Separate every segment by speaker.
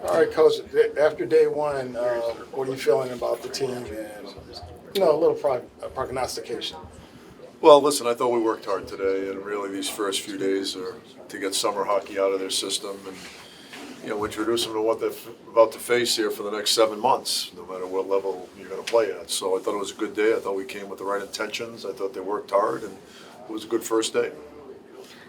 Speaker 1: All right, Coach. After day one, what are you feeling about the team and a little prognostication?
Speaker 2: Well, listen, I thought we worked hard today, and really these first few days are to get summer hockey out of their system and introduce them to what they're about to face here for the next 7 months, no matter what level you're going to play at. So I thought it was a good day. I thought we came with the right intentions. I thought they worked hard, and it was a good first day.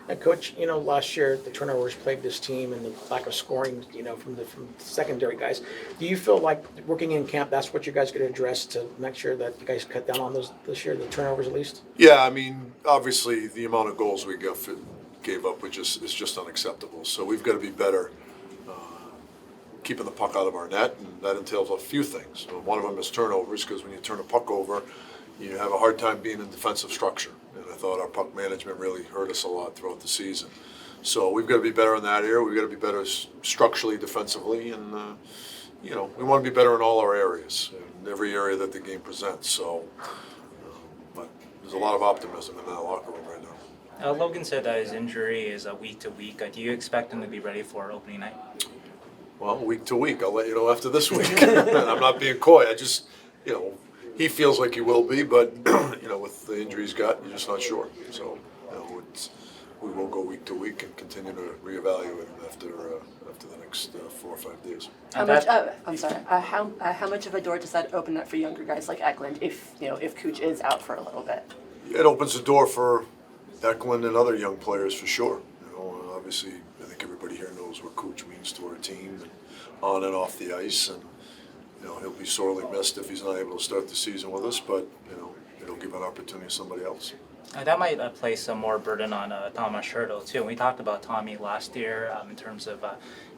Speaker 3: And Coach, last year the turnovers plagued this team and the lack of scoring, from the secondary guys. Do you feel like working in camp, that's what you guys going to address to make sure that you guys cut down on those this year, the turnovers at least?
Speaker 2: Yeah, I mean, obviously the amount of goals we gave up is just unacceptable. So we've got to be better keeping the puck out of our net, and that entails a few things. So one of them is turnovers, because when you turn a puck over, you have a hard time being in defensive structure. And I thought our puck management really hurt us a lot throughout the season. So we've got to be better in that area. We've got to be better structurally, defensively, and we want to be better in all our areas, in every area that the game presents. So, but there's a lot of optimism in that locker room right now.
Speaker 4: Logan said that his injury is week to week. Do you expect him to be ready for opening night?
Speaker 2: Well, week to week. I'll let you know after this week. I'm not being coy. I just, he feels like he will be, but, with the injury he's got, you're just not sure. So, we will go week to week and continue to reevaluate him after the next 4 or 5 days.
Speaker 5: How much of a door does that open up for younger guys like Eklund if Cooch is out for a little bit?
Speaker 2: It opens the door for Eklund and other young players for sure. Obviously, I think everybody here knows what Cooch means to our team, and on and off the ice, and he'll be sorely missed if he's not able to start the season with us. But it'll give an opportunity to somebody else.
Speaker 4: That might place some more burden on Thomas Schertl too. We talked about Tommy last year in terms of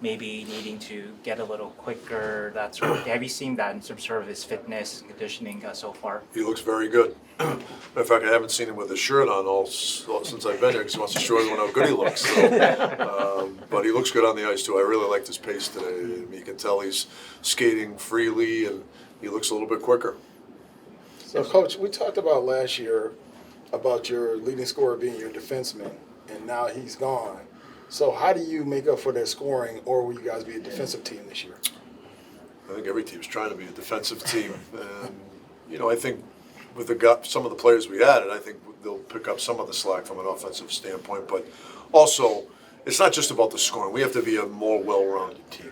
Speaker 4: maybe needing to get a little quicker. That sort of. Have you seen that in terms of his fitness and conditioning so far?
Speaker 2: He looks very good. Matter of fact, I haven't seen him with his shirt on all since I've been here, because he wants to show everyone how good he looks. So, but he looks good on the ice too. I really liked his pace today. I mean, you can tell he's skating freely, and he looks a little bit quicker.
Speaker 1: So, Coach, we talked about last year about your leading scorer being your defenseman, and now he's gone. So how do you make up for that scoring, or will you guys be a defensive team this year?
Speaker 2: I think every team's trying to be a defensive team. And, I think with some of the players we added, I think they'll pick up some of the slack from an offensive standpoint. But also, it's not just about the scoring. We have to be a more well-rounded team.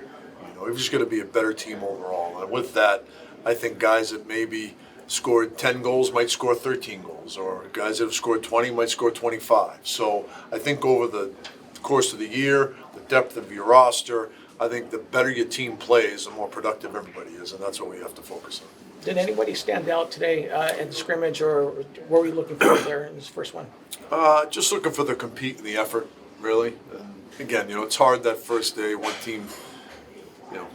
Speaker 2: We've just got to be a better team overall. And with that, I think guys that maybe scored 10 goals might score 13 goals, or guys that have scored 20 might score 25. So I think over the course of the year, the depth of your roster, I think the better your team plays, the more productive everybody is, and that's what we have to focus on.
Speaker 3: Did anybody stand out today at the scrimmage, or what were you looking for there in this first one?
Speaker 2: Just looking for the compete and the effort, really. And again, it's hard that first day. One team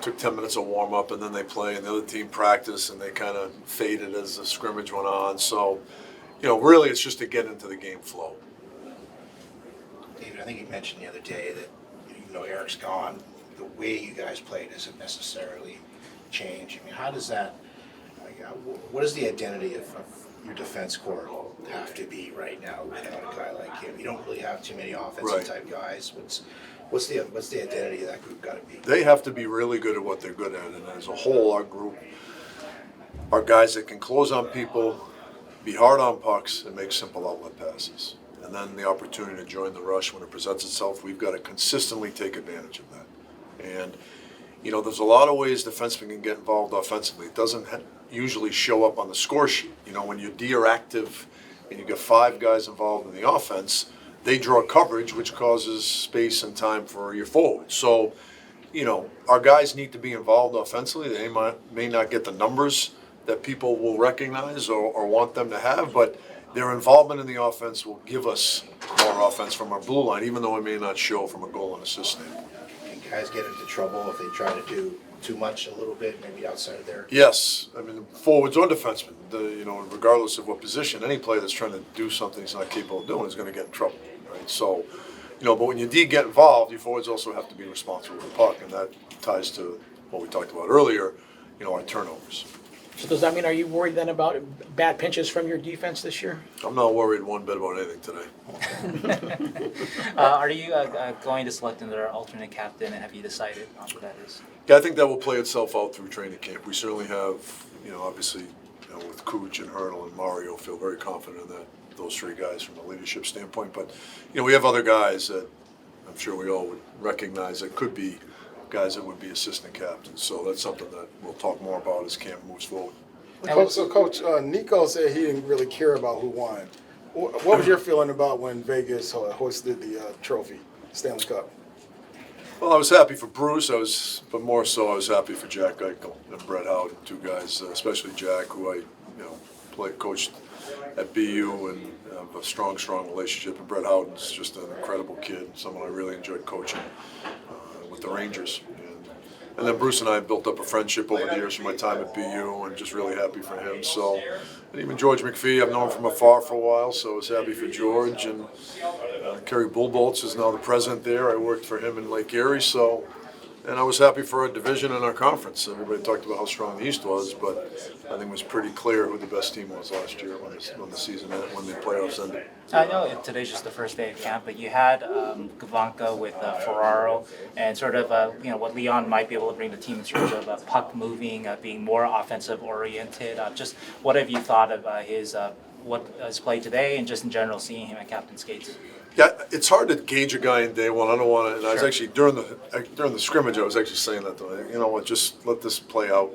Speaker 2: took 10 minutes of warm-up, and then they play, and the other team practiced, and they kind of faded as the scrimmage went on. So, really it's just to get into the game flow.
Speaker 6: David, I think you mentioned the other day that even though Eric's gone, the way you guys played doesn't necessarily change. I mean, how does that, what is the identity of your defense core have to be right now without a guy like him? You don't really have too many offensive type guys. What's the identity of that group got to be?
Speaker 2: They have to be really good at what they're good at, and as a whole, our group are guys that can close on people, be hard on pucks, and make simple outlet passes. And then the opportunity to join the rush when it presents itself, we've got to consistently take advantage of that. And there's a lot of ways defensemen can get involved offensively. It doesn't usually show up on the score sheet. When you're D or active and you get 5 guys involved in the offense, they draw coverage, which causes space and time for your forwards. So, our guys need to be involved offensively. They may not get the numbers that people will recognize or want them to have, but their involvement in the offense will give us more offense from our blue line, even though it may not show from a goal and assist standpoint.
Speaker 6: Can guys get into trouble if they try to do too much a little bit, maybe outside of their...
Speaker 2: Yes. I mean, forwards or defensemen, regardless of what position, any player that's trying to do something he's not capable of doing is going to get in trouble, right? So, but when you get involved, your forwards also have to be responsible for the puck, and that ties to what we talked about earlier, our turnovers.
Speaker 3: So does that mean, are you worried then about bad pinches from your defense this year?
Speaker 2: I'm not worried one bit about anything today.
Speaker 4: Are you going to select another alternate captain, and have you decided on who that is?
Speaker 2: Yeah, I think that will play itself out through training camp. We certainly have, obviously, with Cooch and Hurdle and Mario, feel very confident in that, those three guys from a leadership standpoint. But, we have other guys that I'm sure we all would recognize that could be guys that would be assistant captains. So that's something that we'll talk more about as camp moves forward.
Speaker 1: Coach, Nico said he didn't really care about who won. What was your feeling about when Vegas hoisted the trophy, Stanley Cup?
Speaker 2: Well, I was happy for Bruce. But more so, I was happy for Jack Eichel and Brett Howden, two guys, especially Jack, who I, coached at BU and have a strong relationship. And Brett Howden's just an incredible kid, someone I really enjoyed coaching with the Rangers. And then Bruce and I built up a friendship over the years from my time at BU, and just really happy for him. So, and even George McPhee, I've known from afar for a while, so I was happy for George. And Kerry Bullbolts is now the president there. I worked for him in Lake Erie, and I was happy for our division and our conference. Everybody talked about how strong the East was, but I think it was pretty clear who the best team was last year when the season ended, when the playoffs ended.
Speaker 4: I know today's just the first day of camp, but you had Gavanka with Ferraro, and sort of what Leon might be able to bring the team in terms of puck moving, being more offensive oriented. Just what have you thought of his play today, and just in general seeing him at captain skates?
Speaker 2: Yeah, it's hard to gauge a guy in day one. I don't want to. And I was actually during the scrimmage, I was actually saying that to him. You know what? Just let this play out.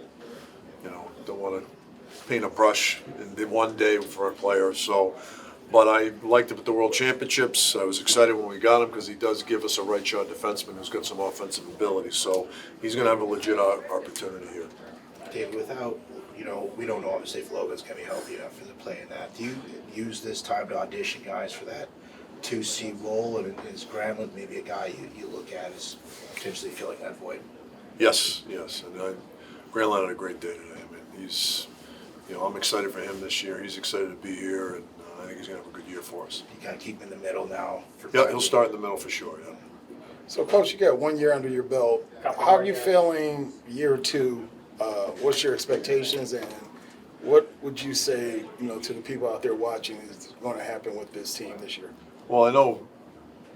Speaker 2: Don't want to paint a brush in one day for a player. So, but I liked him at the World Championships. I was excited when we got him because he does give us a right shot defenseman who's got some offensive ability. So he's going to have a legit opportunity here.
Speaker 6: Dave, without, we don't know obviously if Logan's going to be healthy enough for the play in that. Do you use this time to audition guys for that 2C role, and is Granlund maybe a guy you look at as potentially filling that void?
Speaker 2: Yes. And Granlund had a great day today. I mean, he's, I'm excited for him this year. He's excited to be here, and I think he's going to have a good year for us.
Speaker 6: You kind of keep him in the middle now.
Speaker 2: Yeah, he'll start in the middle for sure, yeah.
Speaker 1: So, Coach, you got 1 year under your belt. How are you feeling year two? What's your expectations, and what would you say, to the people out there watching is going to happen with this team this year?
Speaker 2: Well, I know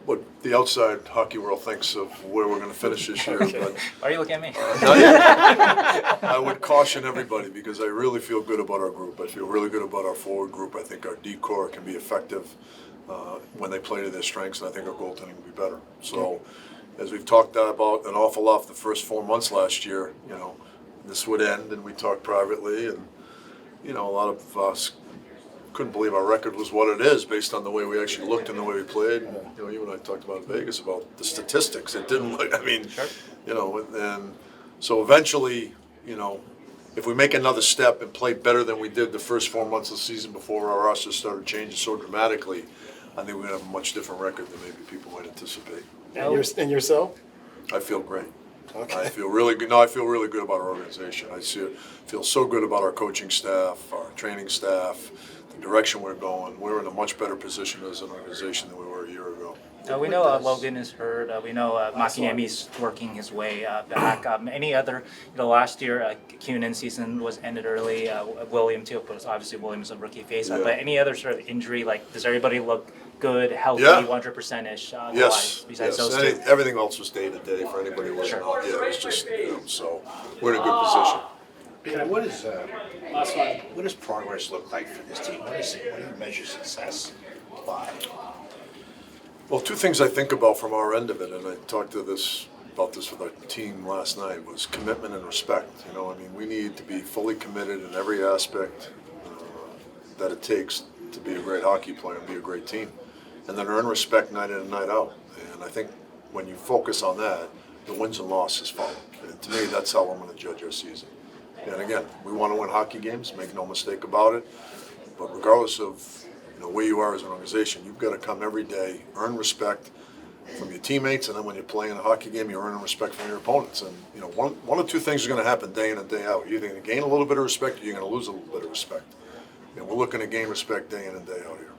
Speaker 2: what the outside hockey world thinks of where we're going to finish this year, but
Speaker 4: Why are you looking at me?
Speaker 2: I would caution everybody because I really feel good about our group. I feel really good about our forward group. I think our D-core can be effective when they play to their strengths, and I think our goaltending will be better. So, as we've talked about an awful lot the first 4 months last year, this would end, and we talked privately, and a lot of us couldn't believe our record was what it is based on the way we actually looked and the way we played. And, you and I talked about in Vegas about the statistics. It didn't look, and so eventually, if we make another step and play better than we did the first 4 months of the season before our roster started changing so dramatically, I think we're going to have a much different record than maybe people might anticipate.
Speaker 1: And yourself?
Speaker 2: I feel great.
Speaker 1: Okay.
Speaker 2: I feel really good. No, I feel really good about our organization. Feel so good about our coaching staff, our training staff, the direction we're going. We're in a much better position as an organization than we were a year ago.
Speaker 4: We know Logan is hurt. We know Makiniemi's working his way back. Any other, last year, Quinn season was ended early. William too, but obviously William's a rookie face.
Speaker 2: Yeah.
Speaker 4: But any other sort of injury, does everybody look good, healthy,
Speaker 2: Yeah.
Speaker 4: 100%ish?
Speaker 2: Yes.
Speaker 4: Besides
Speaker 2: yes.
Speaker 4: those two.
Speaker 2: Everything else was day to day for anybody who wasn't out. Yeah, it was just, so we're in a good position.
Speaker 6: Ben, what does progress look like for this team? What do you measure success by?
Speaker 2: Well, two things I think about from our end of it, and I talked about this with our team last night, was commitment and respect. We need to be fully committed in every aspect that it takes to be a great hockey player and be a great team, and then earn respect night in and night out. And I think when you focus on that, the wins and losses follow. And to me, that's how I'm going to judge our season. And again, we want to win hockey games, make no mistake about it. But regardless of where you are as an organization, you've got to come every day, earn respect from your teammates, and then when you're playing a hockey game, you're earning respect from your opponents. And one of two things are going to happen day in and day out. You're either going to gain a little bit of respect, or you're going to lose a little bit of respect. We're looking to gain respect day in and day out here.